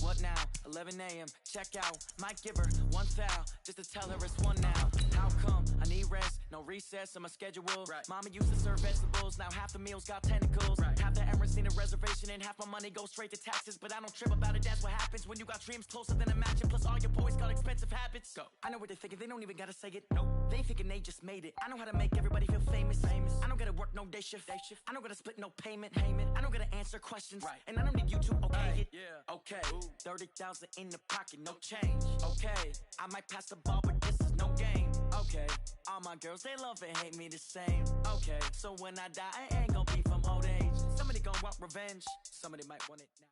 What now? 11 a.m. Check out. Might give her one foul just to tell her it's one now. How come? I need rest. No recess in my schedule. Right. Mama used to serve vegetables. Now half the meals got tentacles. Right. Half the Emirates need a reservation and half my money goes straight to taxes. But I don't trip about it. That's what happens when you got dreams closer than a mansion. Plus all your boys got expensive habits. Go. I know what they're thinking. They don't even gotta say it. Nope. They thinking they just made it. I know how to make everybody feel famous. I don't gotta work no day shift. I don't gotta split no payment. I don't gotta answer questions. Right. And I don't need you to okay it. Yeah. Okay. 30,000 in the pocket, no change. Okay. I might pass the ball, but this is no game. Okay. All my girls, they love and hate me the same. Okay. So when I die, I ain't gonna be from old age. Somebody gonna want revenge. Somebody might want it now.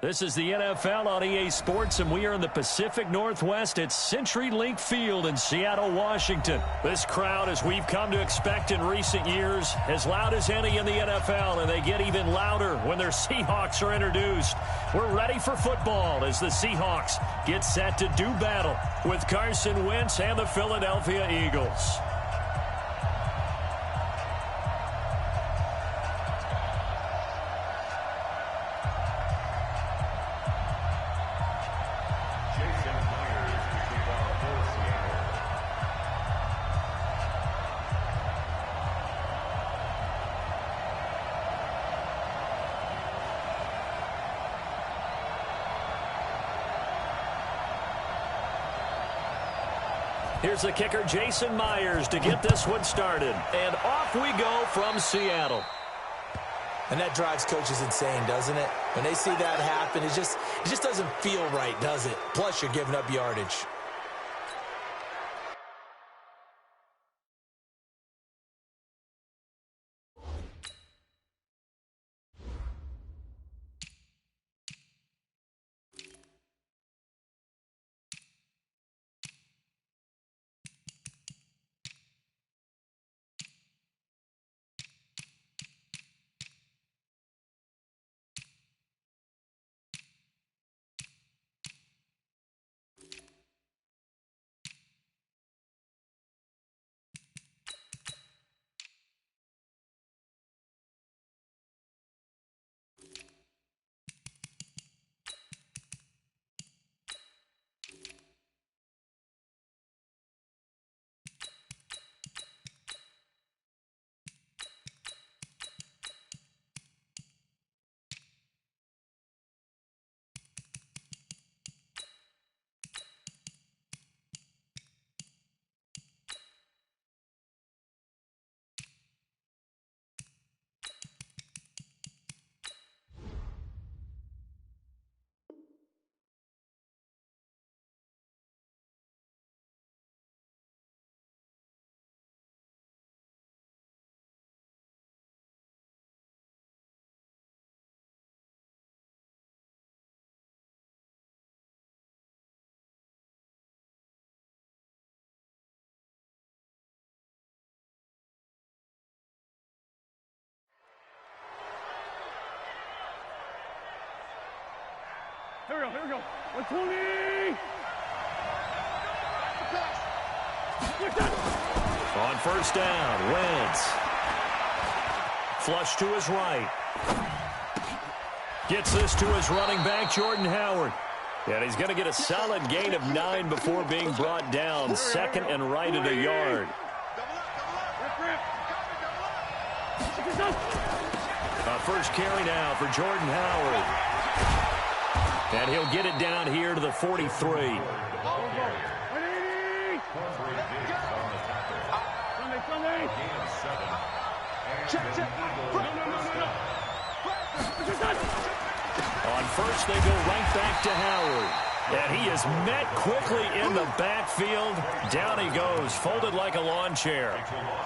This is the NFL on EA Sports, and we are in the Pacific Northwest at CenturyLink Field in Seattle, Washington. This crowd, as we've come to expect in recent years, as loud as any in the NFL, and they get even louder when their Seahawks are introduced. We're ready for football as the Seahawks get set to do battle with Carson Wentz and the Philadelphia Eagles. Here's the kicker, Jason Myers, to get this one started. And off we go from Seattle. And that drives coaches insane, doesn't it? When they see that happen, it just doesn't feel right, does it? Plus, you're giving up yardage. Here we go. 120! On first down, Wentz. Flush to his right. Gets this to his running back, Jordan Howard. And he's going to get a solid gain of 9 before being brought down. Second and right at a yard. First carry now for Jordan Howard. And he'll get it down here to the 43. On first, they go right back to Howard. And he is met quickly in the backfield. Down he goes, folded like a lawn chair.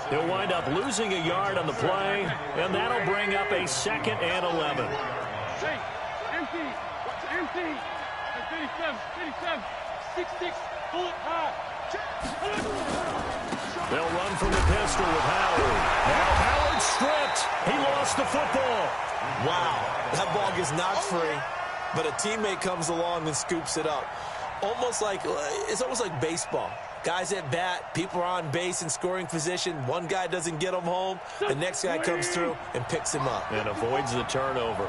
He'll wind up losing a yard on the play, and that'll bring up a 2nd and 11. Empty. 37, 66, bullet high. They'll run from the pistol with Howard. Now Howard stripped. He lost the football. Wow, that ball gets knocked free, but a teammate comes along and scoops it up. It's almost like baseball. Guys at bat, people are on base in scoring position. One guy doesn't get him home. The next guy comes through and picks him up. And avoids the turnover.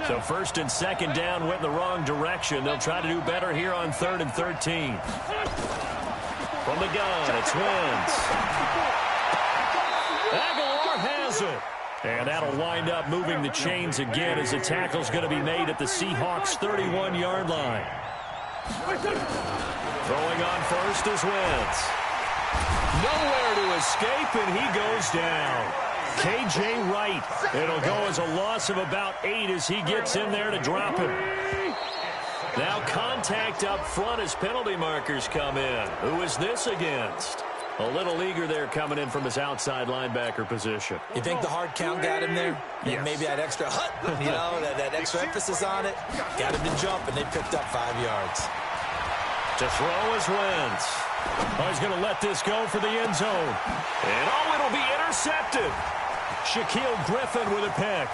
So first and second down went in the wrong direction. They'll try to do better here on 3rd and 13. From the gun, it's Wentz. Aguilar has it. And that'll wind up moving the chains again as the tackle's going to be made at the Seahawks' 31-yard line. Throwing on first is Wentz. Nowhere to escape, and he goes down. K.J. Wright. It'll go as a loss of about 8 as he gets in there to drop him. Now contact up front as penalty markers come in. Who is this against? A little eager there coming in from his outside linebacker position. You think the hard count got him there? Yes. Maybe that extra that extra emphasis on it got him to jump, and they picked up 5 yards. To throw is Wentz. Oh, he's going to let this go for the end zone. And it'll be intercepted. Shaquille Griffin with a pick.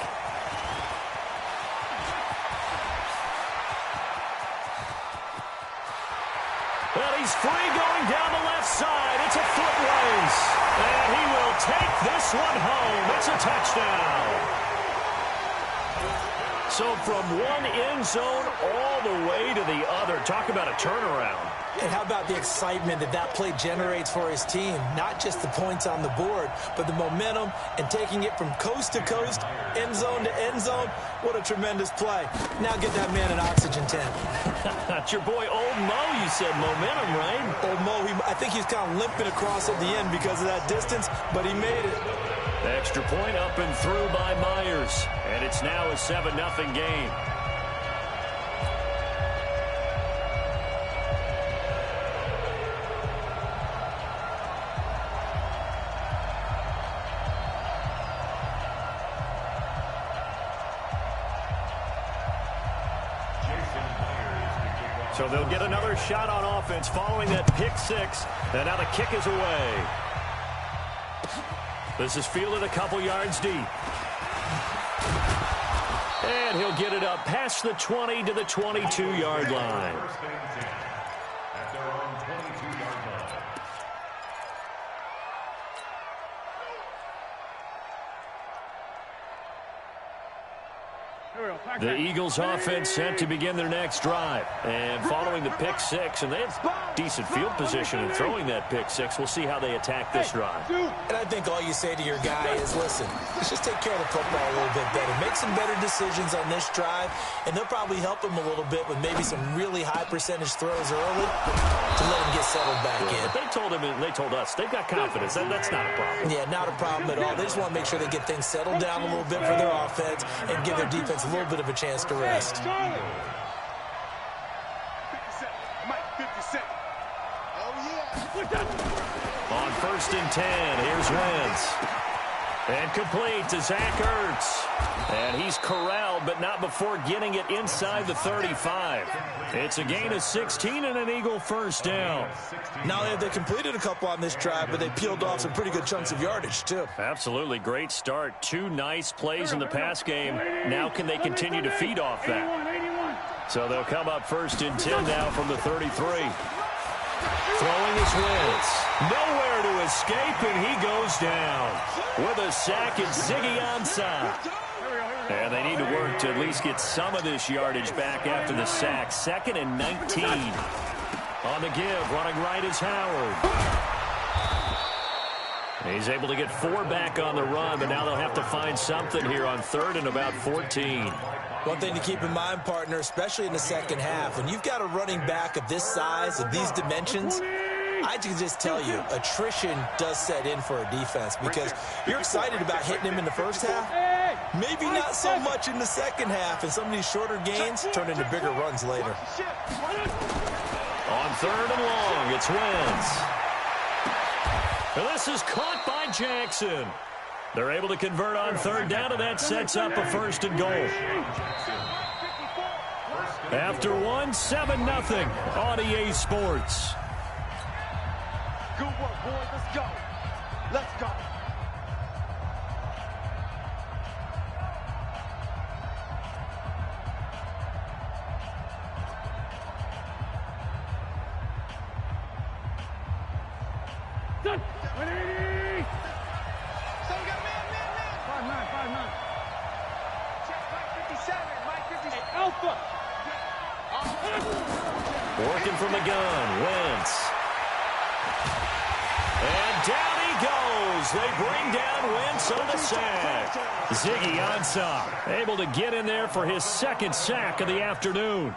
Well, he's free going down the left side. It's a foot race. And he will take this one home. It's a touchdown. So from one end zone all the way to the other. Talk about a turnaround. And how about the excitement that play generates for his team? Not just the points on the board, but the momentum and taking it from coast to coast, end zone to end zone. What a tremendous play. Now get that man an oxygen tank. That's your boy Old Mo. You said momentum, right? Old Mo, I think he's kind of limping across at the end because of that distance, but he made it. Extra point up and through by Myers. And it's now a 7-0 game. So they'll get another shot on offense following that pick six. And now the kick is away. This is fielded a couple yards deep. And he'll get it up past the 20 to the 22-yard line. The Eagles offense set to begin their next drive. And following the pick six, and they have decent field position in throwing that pick six. We'll see how they attack this drive. And I think all you say to your guy is, listen, let's just take care of the football a little bit better. Make some better decisions on this drive, and they'll probably help him a little bit with maybe some really high percentage throws early to let him get settled back in. But they told him, and they told us, they've got confidence. That's not a problem. Yeah, not a problem at all. They just want to make sure they get things settled down a little bit for their offense and give their defense a little bit of a chance to rest. 50 cent. Mike, 50 cent. Oh, yeah. On 1st and 10, here's Wentz. And complete to Zach Ertz. And he's corralled, but not before getting it inside the 35. It's a gain of 16 and an Eagle first down. Not only have they completed a couple on this drive, but they peeled off some pretty good chunks of yardage, too. Absolutely great start. 2 nice plays in the pass game. Now can they continue to feed off that? So they'll come up 1st and 10 now from the 33. Throwing his Wentz. Nowhere to escape, and he goes down. With a sack, it's Ziggy Ansah. And they need to work to at least get some of this yardage back after the sack. 2nd and 19. On the give, running right is Howard. He's able to get 4 back on the run, but now they'll have to find something here on 3rd and about 14. One thing to keep in mind, partner, especially in the second half, when you've got a running back of this size, of these dimensions, I can just tell you, attrition does set in for a defense because you're excited about hitting him in the first half. Maybe not so much in the second half, and some of these shorter gains turn into bigger runs later. On 3rd and long, it's Wentz. And this is caught by Jackson. They're able to convert on 3rd down, and that sets up a 1st and goal. After 1, 7-0 on EA Sports. Good work, boys. Let's go. Let's go. Working from the gun, Wentz. And down he goes. They bring down Wentz on the sack. Ziggy Ansah able to get in there for his second sack of the afternoon.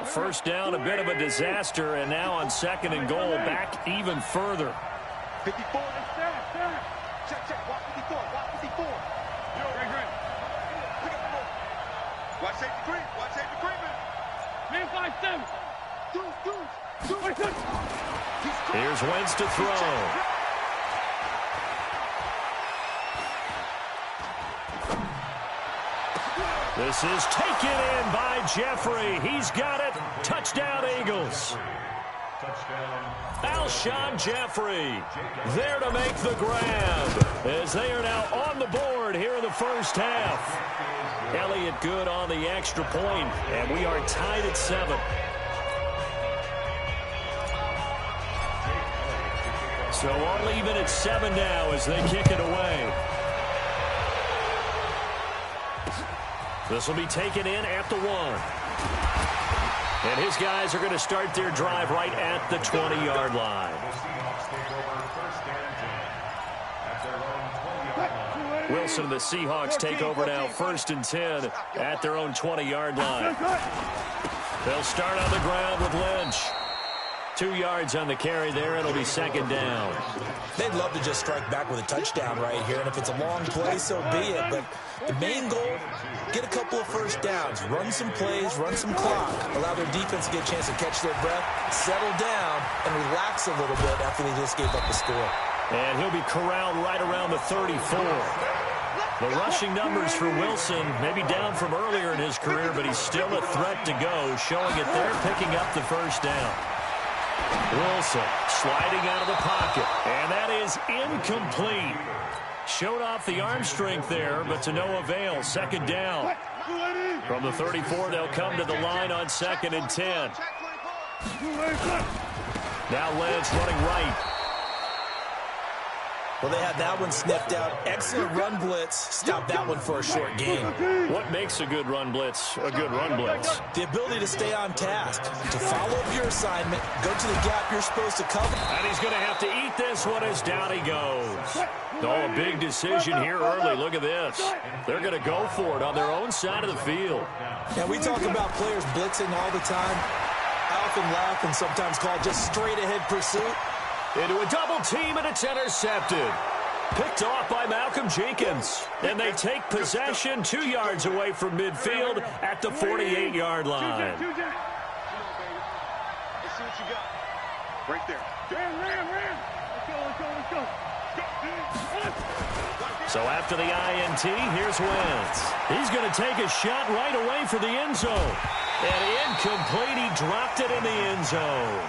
First down, a bit of a disaster, and now on second and goal, back even further. 54. Check. Watch 54. Watch 54. Great. Pick up the ball. Watch safety creep. Watch safety creeping. Man 5-7. Dude. Here's Wentz to throw. This is taken in by Jeffrey. He's got it. Touchdown, Eagles. Alshon Jeffrey there to make the grab as they are now on the board here in the first half. Elliott good on the extra point, and we are tied at 7. So all even at 7 now as they kick it away. This will be taken in at the 1. And his guys are going to start their drive right at the 20-yard line. Wilson and the Seahawks take over now, 1st and 10 at their own 20-yard line. They'll start on the ground with Lynch. 2 yards on the carry there. It'll be 2nd down. They'd love to just strike back with a touchdown right here, and if it's a long play, so be it. But the main goal, get a couple of first downs, run some plays, run some clock, allow their defense to get a chance to catch their breath, settle down, and relax a little bit after they just gave up the score. And he'll be corralled right around the 34. The rushing numbers for Wilson may be down from earlier in his career, but he's still a threat to go, showing it there, picking up the first down. Wilson sliding out of the pocket, and that is incomplete. Showed off the arm strength there, but to no avail. 2nd down. From the 34, they'll come to the line on 2nd and 10. Now Lynch running right. Well, they had that one sniffed out. Excellent run blitz. Stop that one for a short gain. What makes a good run blitz a good run blitz? The ability to stay on task, to follow up your assignment, go to the gap you're supposed to cover. And he's going to have to eat this one as down he goes. Oh, a big decision here early. Look at this. They're going to go for it on their own side of the field. Now, we talk about players blitzing all the time. I often laugh and sometimes call it just straight-ahead pursuit. Into a double team, and it's intercepted. Picked off by Malcolm Jenkins. And they take possession 2 yards away from midfield at the 48-yard line. Let's see what you got. Right there. Ram. Let's go. So after the INT, here's Wentz. He's going to take a shot right away for the end zone. And incomplete. He dropped it in the end zone.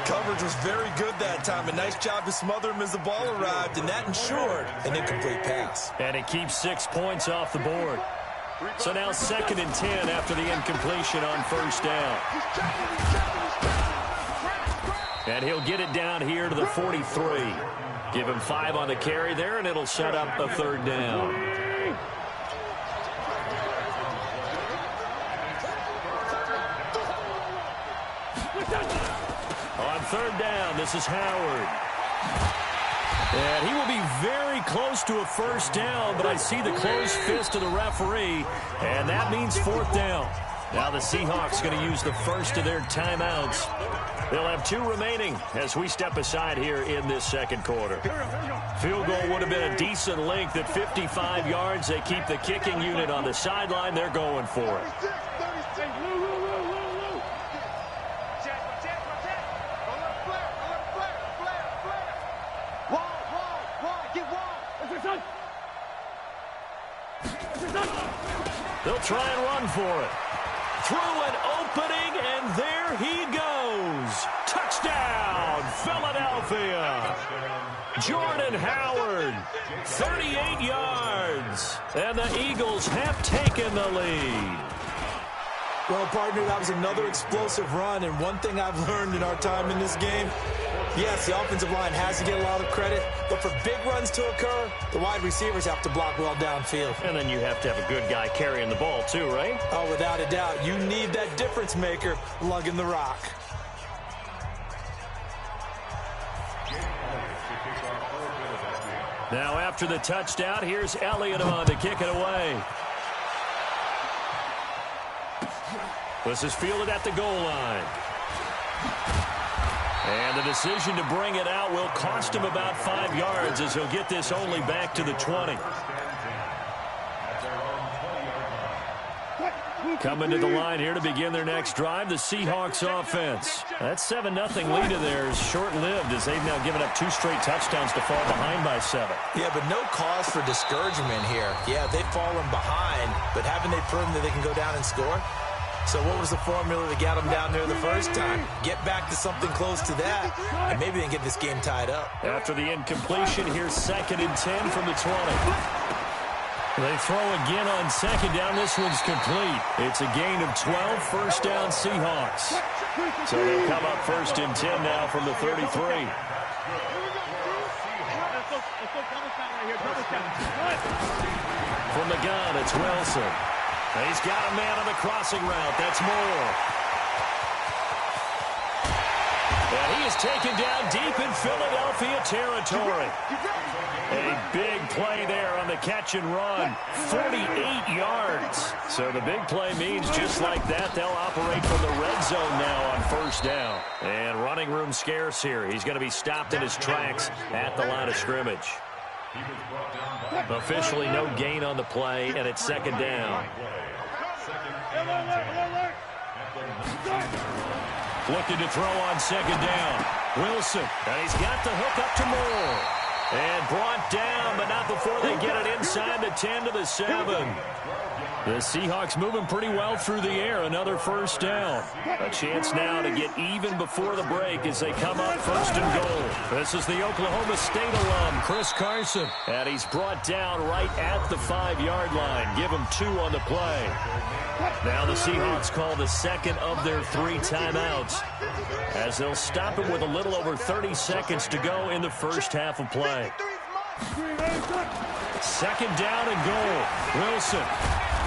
Coverage was very good that time. A nice job to smother him as the ball arrived, and that ensured an incomplete pass. And it keeps 6 points off the board. So now 2nd and 10 after the incompletion on 1st down. And he'll get it down here to the 43. Give him 5 on the carry there, and it'll set up a 3rd down. On 3rd down, this is Howard. And he will be very close to a 1st down, but I see the closed fist of the referee, and that means 4th down. Now the Seahawks going to use the first of their timeouts. They'll have 2 remaining as we step aside here in this 2nd quarter. Field goal would have been a decent length at 55 yards. They keep the kicking unit on the sideline. They're going for it. They'll try and run for it. Through an opening, and there he goes. Touchdown, Philadelphia. Philadelphia. Jordan Howard, 38 yards. And the Eagles have taken the lead. Well, partner, that was another explosive run, and one thing I've learned in our time in this game, yes, the offensive line has to get a lot of credit, but for big runs to occur, the wide receivers have to block well downfield. And then you have to have a good guy carrying the ball too, right? Oh, without a doubt. You need that difference maker lugging the rock. Now after the touchdown, here's Elliott on to kick it away. This is fielded at the goal line. And the decision to bring it out will cost him about 5 yards as he'll get this only back to the 20. Coming to the line here to begin their next drive, the Seahawks offense. That 7-0 lead of theirs short-lived as they've now given up 2 straight touchdowns to fall behind by 7. Yeah, but no cause for discouragement here. Yeah, they've fallen behind, but haven't they proven that they can go down and score? So what was the formula that got them down there the first time? Get back to something close to that, and maybe they can get this game tied up. After the incompletion, here's 2nd and 10 from the 20. They throw again on 2nd down. This one's complete. It's a gain of 12, first down Seahawks. So they'll come up 1st and 10 now from the 33. From the gun, it's Wilson. He's got a man on the crossing route. That's Moore. And he is taken down deep in Philadelphia territory. A big play there on the catch and run. 48 yards. So the big play means just like that, they'll operate from the red zone now on 1st down. And running room scarce here. He's going to be stopped in his tracks at the line of scrimmage. Officially no gain on the play, and it's 2nd down. Looking to throw on 2nd down. Wilson, and he's got the hook up to Moore. And brought down, but not before they get it inside the 10 to the 7. The Seahawks moving pretty well through the air. Another 1st down. A chance now to get even before the break as they come up 1st and goal. This is the Oklahoma State alum, Chris Carson. And he's brought down right at the 5-yard line. Give him 2 on the play. Now the Seahawks call the 2nd of their 3 timeouts as they'll stop him with a little over 30 seconds to go in the first half of play. 2nd down and goal. Wilson.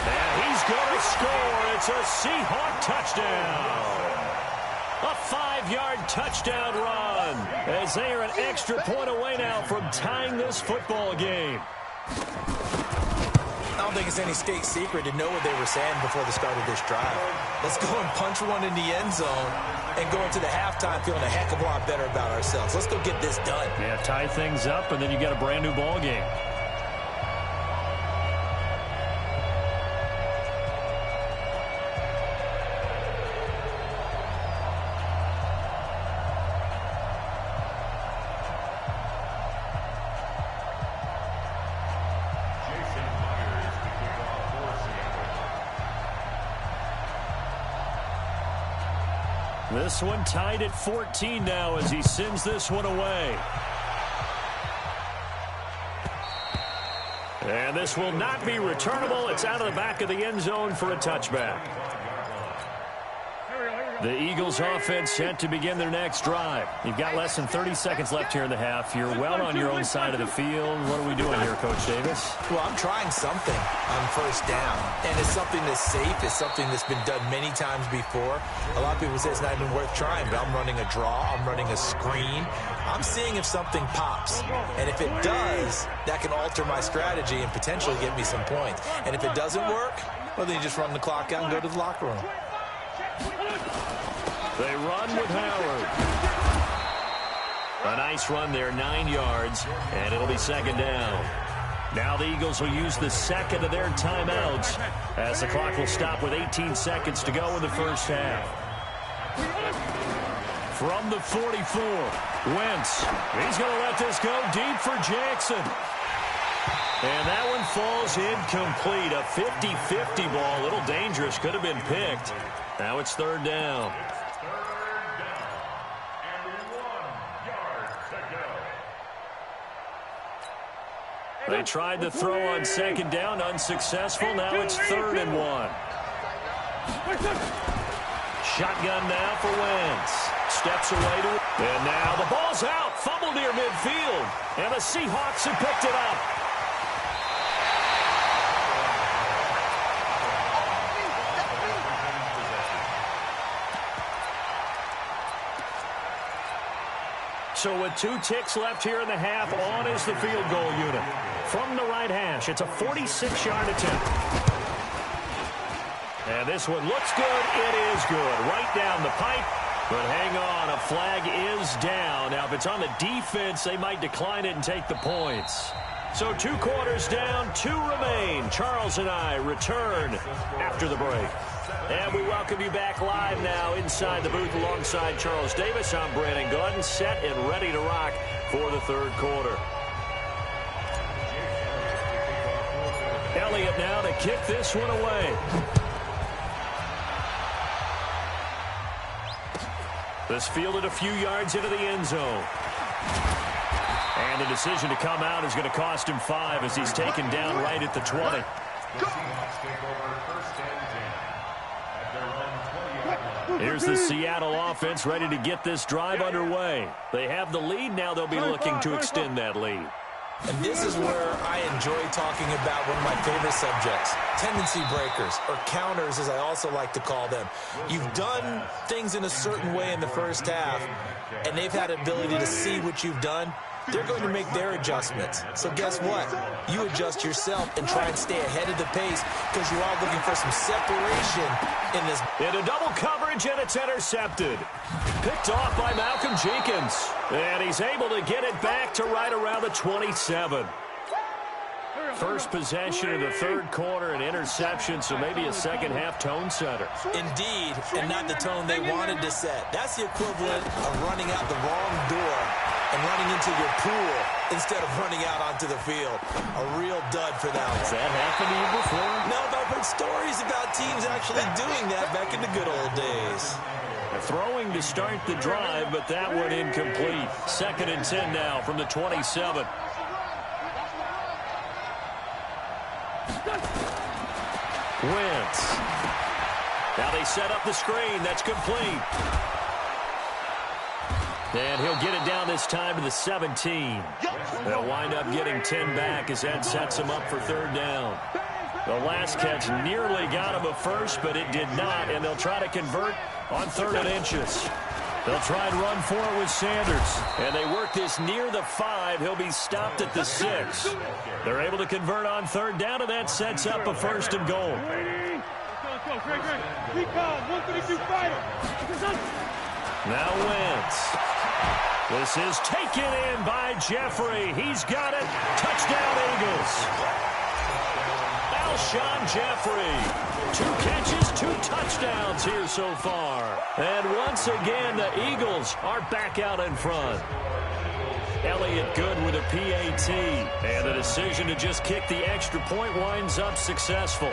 And he's going to score. It's a Seahawk touchdown. A 5-yard touchdown run as they are an extra point away now from tying this football game. I don't think it's any state secret to know what they were saying before the start of this drive. Let's go and punch one in the end zone and go into the halftime feeling a heck of a lot better about ourselves. Let's go get this done. Yeah, tie things up, and then you get a brand new ball game. This one tied at 14 now as he sends this one away. And this will not be returnable. It's out of the back of the end zone for a touchback. The Eagles offense set to begin their next drive. You've got less than 30 seconds left here in the half. You're well on your own side of the field. What are we doing here, Coach Davis? Well, I'm trying something on 1st down, and it's something that's safe. It's something that's been done many times before. A lot of people say it's not even worth trying, but I'm running a draw. I'm running a screen. I'm seeing if something pops, and if it does, that can alter my strategy and potentially get me some points. And if it doesn't work, well, then you just run the clock out and go to the locker room. They run with Howard. A nice run there, 9 yards, and it'll be 2nd down. Now the Eagles will use the 2nd of their timeouts as the clock will stop with 18 seconds to go in the first half. From the 44, Wentz. He's going to let this go deep for Jackson. And that one falls incomplete. A 50-50 ball, a little dangerous, could have been picked. Now it's 3rd down. They tried the throw on second down, unsuccessful. Now it's 3rd and 1. Shotgun now for Wentz. Steps away to it. And now the ball's out. Fumble near midfield. And the Seahawks have picked it up. So with 2 ticks left here in the half, on is the field goal unit. From the right hash, it's a 46-yard attempt. And this one looks good. It is good. Right down the pipe. But hang on, a flag is down. Now, if it's on the defense, they might decline it and take the points. So 2 quarters down, 2 remain. Charles and I return after the break. And we welcome you back live now inside the booth alongside Charles Davis. I'm Brandon Gordon, set and ready to rock for the 3rd quarter. Elliott now to kick this one away. This fielded a few yards into the end zone. And the decision to come out is going to cost him 5 as he's taken down right at the 20. Here's the Seattle offense ready to get this drive underway. They have the lead. Now they'll be looking to extend that lead. And this is where I enjoy talking about one of my favorite subjects, tendency breakers, or counters as I also like to call them. You've done things in a certain way in the first half, and they've had the ability to see what you've done. They're going to make their adjustments. So guess what? You adjust yourself and try and stay ahead of the pace because you're all looking for some separation in this. Into double coverage, and it's intercepted. Picked off by Malcolm Jenkins. And he's able to get it back to right around the 27. First possession of the 3rd quarter, an interception, so maybe a second-half tone setter. Indeed, and not the tone they wanted to set. That's the equivalent of running out the wrong door and running into your pool instead of running out onto the field. A real dud for that one. Has that happened to you before? No, but I've heard stories about teams actually doing that back in the good old days. Throwing to start the drive, but that one incomplete. 2nd and 10 now from the 27. Wentz. Now they set up the screen. That's complete. And he'll get it down this time to the 17. They'll wind up getting 10 back as that sets him up for 3rd down. The last catch nearly got him a first, but it did not, and they'll try to convert on 3rd and inches. They'll try and run for it with Sanders, and they work this near the 5. He'll be stopped at the 6. They're able to convert on 3rd down, and that sets up a 1st and goal. Now Wentz. This is taken in by Jeffrey. He's got it. Touchdown, Eagles. Alshon Jeffrey. 2 catches, 2 touchdowns here so far. And once again, the Eagles are back out in front. Elliott good with a PAT. And the decision to just kick the extra point winds up successful.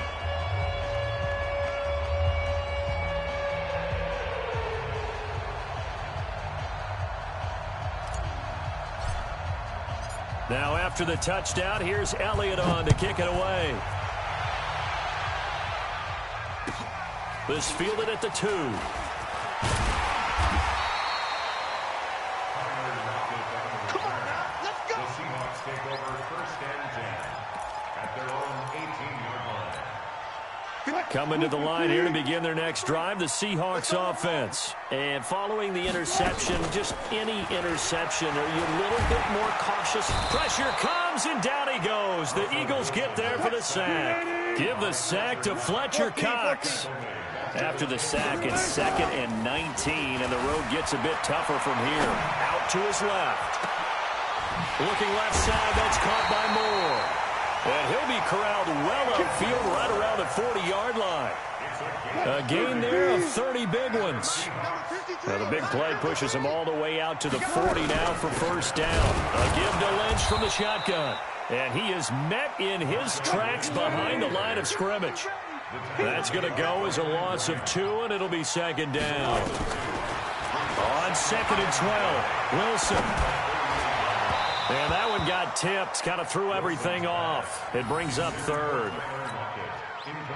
Now after the touchdown, here's Elliott on to kick it away. This fielded at the 2. Coming to the line here to begin their next drive, the Seahawks offense. And following the interception, just any interception, are you a little bit more cautious? Pressure comes, and down he goes. The Eagles get there for the sack. Give the sack to Fletcher Cox. After the sack, it's 2nd and 19, and the road gets a bit tougher from here. Out to his left. Looking left side, that's caught by Moore. And he'll be corralled well upfield right around the 40-yard line. A gain there of 30 big ones. Now the big play pushes him all the way out to the 40 now for 1st down. A give to Lynch from the shotgun. And he is met in his tracks behind the line of scrimmage. That's going to go as a loss of 2, and it'll be 2nd down. On 2nd and 12, Wilson. And that one got tipped, kind of threw everything off. It brings up third.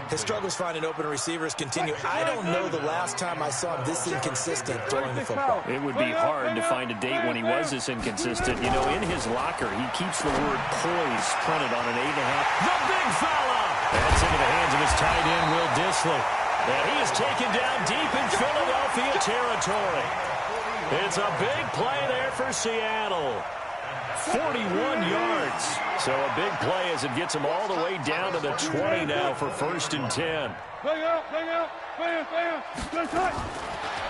His struggles finding open receivers continue. I don't know the last time I saw him this inconsistent throwing the football. It would be hard to find a date when he was this inconsistent. You know, in his locker, he keeps the word poise printed on an 8.5. The big fella! That's into the hands of his tight end, Will Dissly. And he is taken down deep in Philadelphia territory. It's a big play there for Seattle. 41 yards. So a big play as it gets him all the way down to the 20 now for 1st and 10.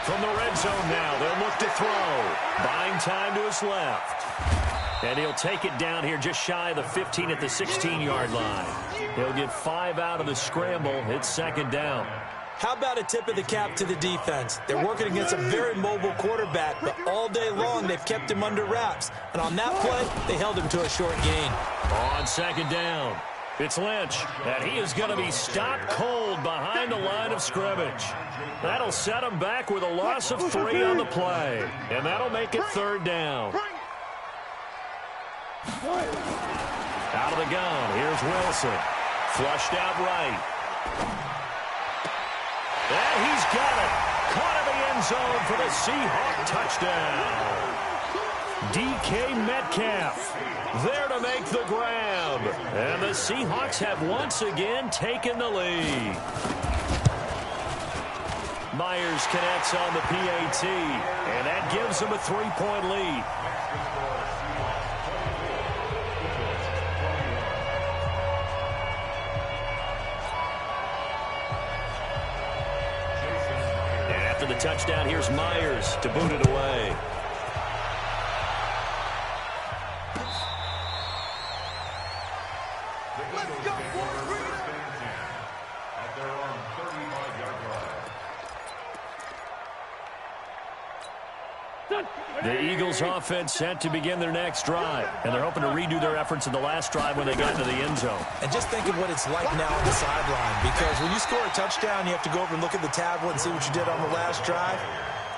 From the red zone now, they'll look to throw. Buying time to his left. And he'll take it down here just shy of the 15 at the 16-yard line. He'll get 5 out of the scramble. It's 2nd down. How about a tip of the cap to the defense? They're working against a very mobile quarterback, but all day long they've kept him under wraps. And on that play, they held him to a short gain. On 2nd down, it's Lynch, and he is going to be stopped cold behind the line of scrimmage. That'll set him back with a loss of 3 on the play, and that'll make it 3rd down. Out of the gun, here's Wilson. Flushed out right. And he's got it. Caught in the end zone for the Seahawk touchdown. DK Metcalf there to make the grab. And the Seahawks have once again taken the lead. Myers connects on the PAT, and that gives them a 3-point lead. The touchdown, here's Myers to boot it away. Let's go, boys. At their own 35-yard line. The Eagles offense set to begin their next drive, and they're hoping to redo their efforts in the last drive when they got into the end zone. And just think of what it's like now on the sideline, because when you score a touchdown, you have to go over and look at the tablet and see what you did on the last drive.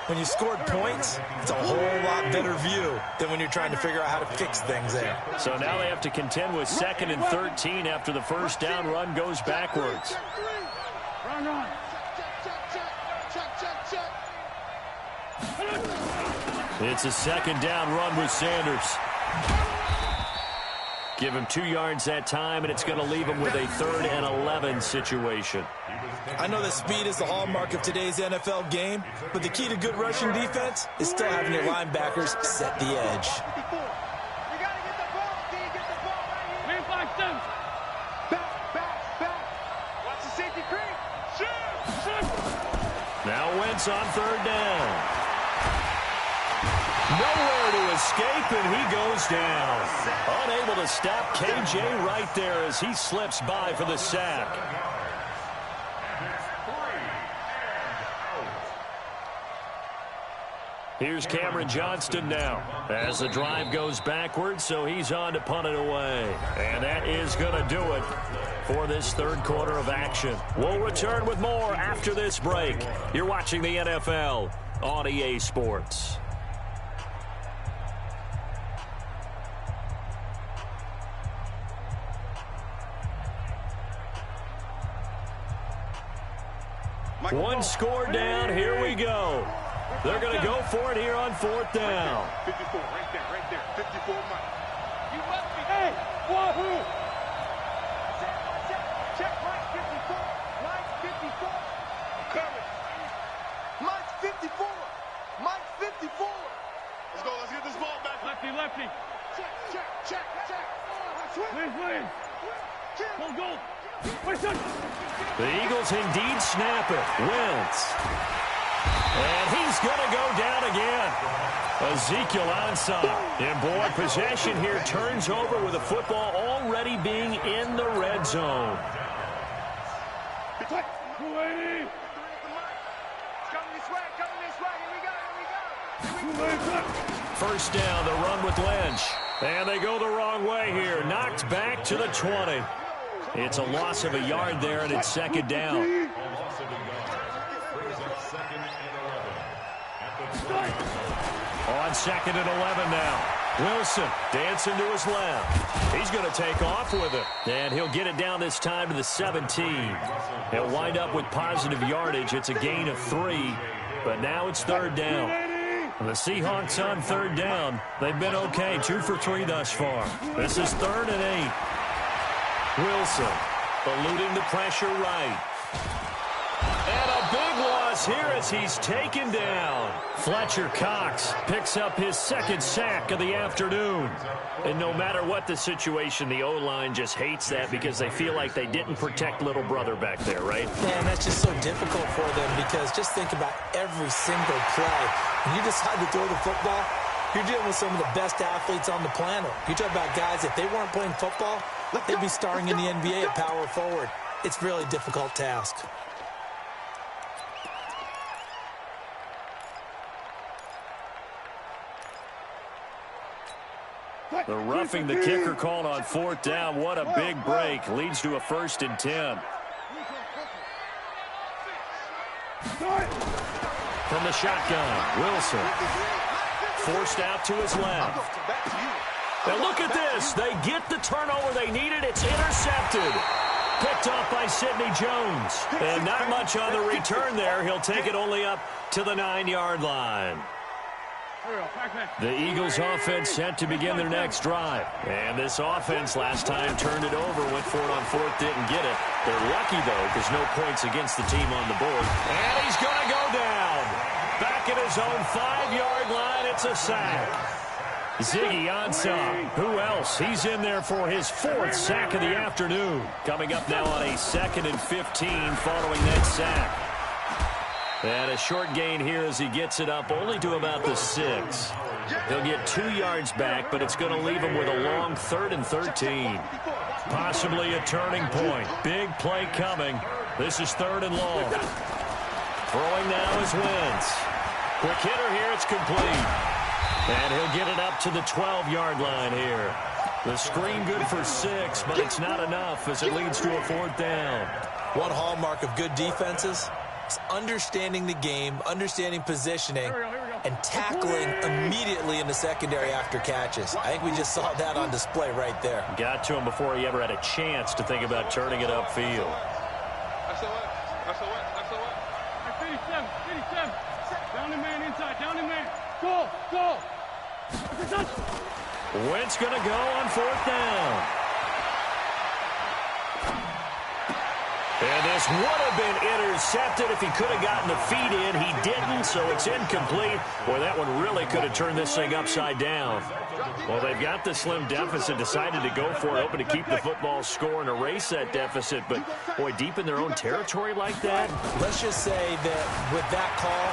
When you scored points, it's a whole lot better view than when you're trying to figure out how to fix things there. So now they have to contend with 2nd and 13 after the first down run goes backwards. Run. It's a 2nd down run with Sanders. Give him 2 yards that time, and it's going to leave him with a 3rd and 11 situation. I know that speed is the hallmark of today's NFL game, but the key to good rushing defense is still having your linebackers set the edge. You got to get the ball. Can you get the ball right here? Back. Watch the safety creep. Shoot. Now Wentz on 3rd down. Nowhere to escape, and he goes down. Unable to stop KJ right there as he slips by for the sack. Here's Cameron Johnston now as the drive goes backwards, so he's on to punt it away. And that is going to do it for this 3rd quarter of action. We'll return with more after this break. You're watching the NFL on EA Sports. One score down, here we go. They're going to go for it here on 4th down. 54, right there. 54, Mike. You must be. Hey, wahoo! Check Mike 54. Mike 54. Coming. Mike 54. Mike 54. Let's go. Let's get this ball back. Lefty. Check. Please. Go. The Eagles indeed snap it. Wentz. And he's going to go down again. Ezekiel Ansah. And boy, possession here turns over with the football already being in the red zone. First down, the run with Lynch. And they go the wrong way here. Knocked back to the 20. It's a loss of a yard there, and it's 2nd down. On 2nd and 11 now. Wilson dancing to his left. He's going to take off with it. And he'll get it down this time to the 17. He'll wind up with positive yardage. It's a gain of 3. But now it's third down. The Seahawks on third down. They've been okay. 2 for 3 thus far. This is 3rd and 8. Wilson eluding the pressure right. And a big loss here as he's taken down. Fletcher Cox picks up his 2nd sack of the afternoon. And no matter what the situation, the O-line just hates that because they feel like they didn't protect little brother back there, right? Man, that's just so difficult for them because just think about every single play. When you decide to throw the football, you're dealing with some of the best athletes on the planet. You talk about guys, if they weren't playing football, they'd be starring in the NBA at power forward. It's a really difficult task. The roughing the kicker called on 4th down. What a big break. Leads to a 1st and 10. From the shotgun, Wilson. Forced out to his left. And look at this. They get the turnover they needed. It's intercepted. Picked off by Sidney Jones. And not much on the return there. He'll take it only up to the 9-yard line. The Eagles offense set to begin their next drive. And this offense last time turned it over, went for it on 4th, didn't get it. They're lucky, though, because no points against the team on the board. And he's going to go down. Back at his own 5-yard line, it's a sack. Ziggy Ansah. Who else? He's in there for his 4th sack of the afternoon. Coming up now on a 2nd and 15 following that sack. And a short gain here as he gets it up only to about the 6. He'll get 2 yards back, but it's going to leave him with a long 3rd and 13. Possibly a turning point. Big play coming. This is 3rd and long. Throwing now is Wentz. Quick hitter here. It's complete. And he'll get it up to the 12-yard line here. The screen good for 6, but it's not enough as it leads to a 4th down. One hallmark of good defenses is understanding the game, understanding positioning, and tackling immediately in the secondary after catches. I think we just saw that on display right there. Got to him before he ever had a chance to think about turning it upfield. That's the way. That's the way. That's the way. 57. Down the man inside. Down the man. Go. Wentz going to go on 4th down. And this would have been intercepted if he could have gotten the feet in. He didn't, so it's incomplete. Boy, that one really could have turned this thing upside down. Well, they've got the slim deficit, decided to go for it, hoping to keep the football score and erase that deficit. But, boy, deep in their own territory like that. Let's just say that with that call.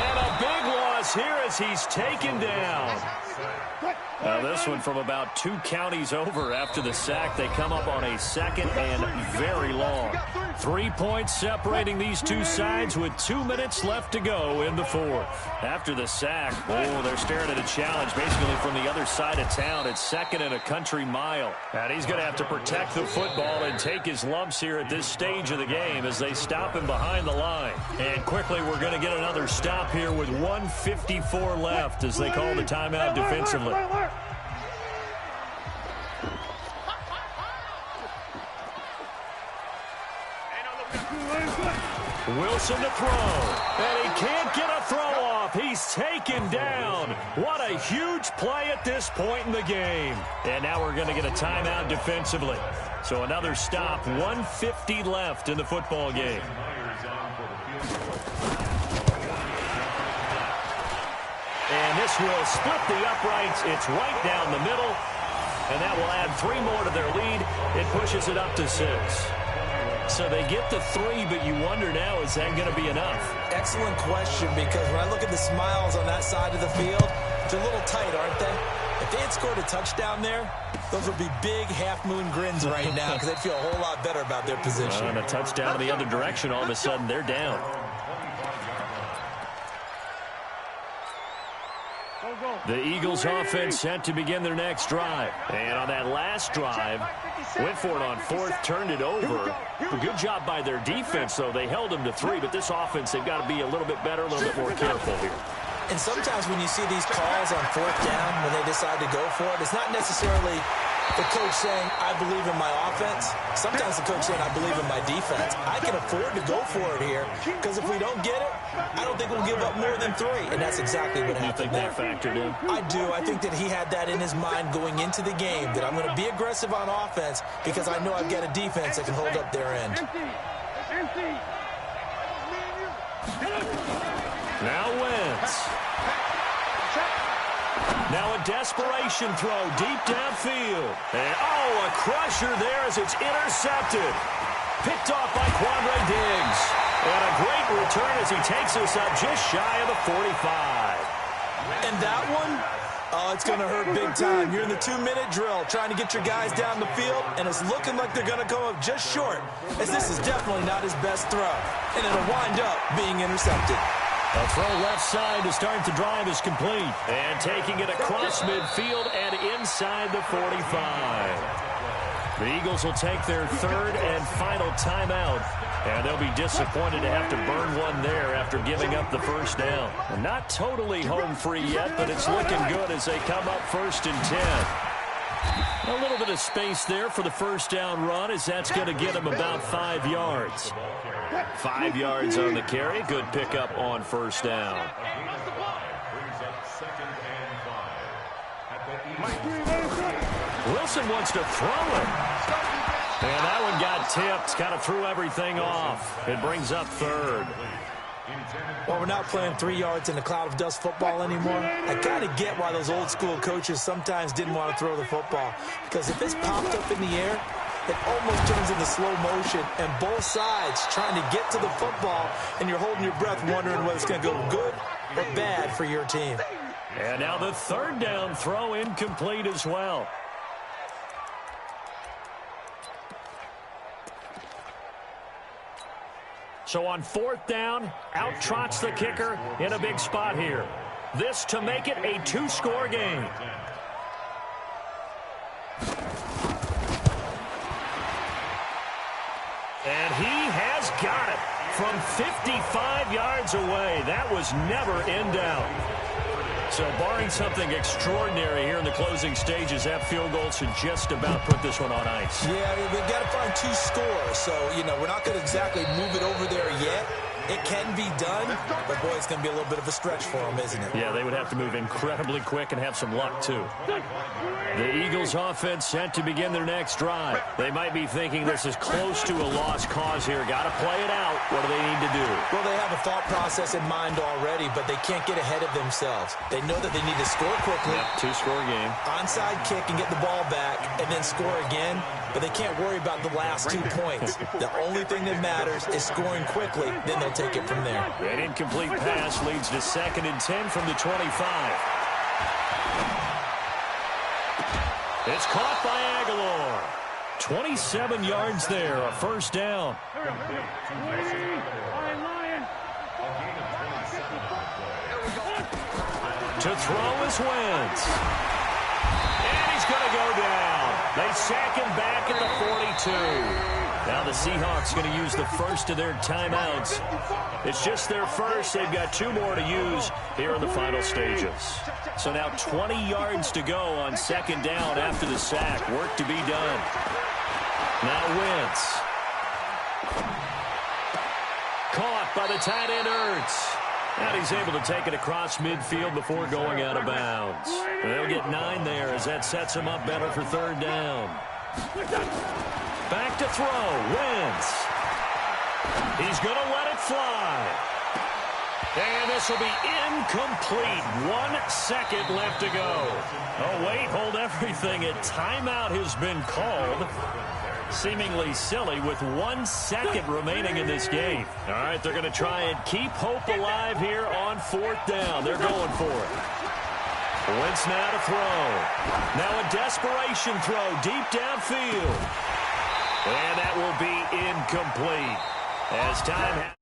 And a big loss here as he's taken down. This one from about 2 counties over after the sack. They come up on a 2nd and very long. 3 points separating these two sides with 2 minutes left to go in the 4th. After the sack, they're staring at a challenge basically from the other side of town. It's 2nd and a country mile. And he's going to have to protect the football and take his lumps here at this stage of the game as they stop him behind the line. And quickly we're going to get another stop here with 1:54 left as they call the timeout defensively. Wilson to throw, and he can't get a throw off. He's taken down. What a huge play at this point in the game. And now we're going to get a timeout defensively. So another stop, 1:50 left in the football game. And this will split the uprights. It's right down the middle, and that will add 3 more to their lead. It pushes it up to 6. So they get the 3, but you wonder now, is that going to be enough? Excellent question, because when I look at the smiles on that side of the field, they're a little tight, aren't they? If they had scored a touchdown there, those would be big half-moon grins right now because they'd feel a whole lot better about their position. And a touchdown in the other direction, all of a sudden they're down. The Eagles offense set to begin their next drive. And on that last drive, went for it on 4th, turned it over. A good job by their defense, though. They held them to 3, but this offense, they've got to be a little bit better, a little bit more careful here. And sometimes when you see these calls on fourth down, when they decide to go for it, it's not necessarily the coach saying, I believe in my offense. Sometimes the coach saying, I believe in my defense. I can afford to go for it here because if we don't get it, I don't think we'll give up more than 3. And that's exactly what happened there. You think that factored in? I do. I think that he had that in his mind going into the game, that I'm going to be aggressive on offense because I know I've got a defense that can hold up their end. Now Wentz. Now a desperation throw deep downfield. And, a crusher there as it's intercepted. Picked off by Quandre Diggs. And a great return as he takes us up just shy of the 45. And that one, it's going to hurt big time. You're in the 2-minute drill trying to get your guys down the field, and it's looking like they're going to come up just short, as this is definitely not his best throw. And it'll wind up being intercepted. A throw left side to start the drive is complete. And taking it across midfield and inside the 45. The Eagles will take their 3rd and final timeout. And they'll be disappointed to have to burn one there after giving up the first down. Not totally home free yet, but it's looking good as they come up 1st and 10. A little bit of space there for the first down run, as that's going to get them about 5 yards. 5 yards on the carry. Good pickup on first down. Wilson wants to throw it. And that one got tipped. Kind of threw everything off. It brings up 3rd. Well, we're not playing 3 yards in a cloud of dust football anymore. I kind of get why those old school coaches sometimes didn't want to throw the football. Because if it's popped up in the air, it almost turns into slow motion, and both sides trying to get to the football, and you're holding your breath wondering whether it's going to go good or bad for your team. And now the 3rd down throw incomplete as well. So on 4th down, out trots the kicker in a big spot here. This to make it a 2-score game. And he has got it from 55 yards away. That was never in doubt. So barring something extraordinary here in the closing stages, that field goal should just about put this one on ice. Yeah, they've got to find 2 scores. So, we're not going to exactly move it over there yet. It can be done, but, boy, it's going to be a little bit of a stretch for them, isn't it? Yeah, they would have to move incredibly quick and have some luck, too. The Eagles' offense set to begin their next drive. They might be thinking this is close to a lost cause here. Got to play it out. What do they need to do? Well, they have a thought process in mind already, but they can't get ahead of themselves. They know that they need to score quickly. Yep, 2-score game. Onside kick and get the ball back, and then score again. But they can't worry about the last 2 points. The only thing that matters is scoring quickly, then they'll take it from there. An incomplete pass leads to 2nd and 10 from the 25. It's caught by Aguilar. 27 yards there, a first down. To throw is Wentz. And he's going to go down. They sack him back at the 42. Now the Seahawks going to use the first of their timeouts. It's just their first. They've got 2 more to use here in the final stages. So now 20 yards to go on 2nd down after the sack. Work to be done. Now Wentz. Caught by the tight end Ertz. And he's able to take it across midfield before going out of bounds. They'll get 9 there as that sets him up better for 3rd down. Back to throw. Wentz. He's going to let it fly. And this will be incomplete. 1 second left to go. Oh, wait, hold everything. A timeout has been called. Seemingly silly with 1 second remaining in this game. All right, they're going to try and keep hope alive here on 4th down. They're going for it. Wentz now to throw. Now a desperation throw deep downfield. And that will be incomplete as time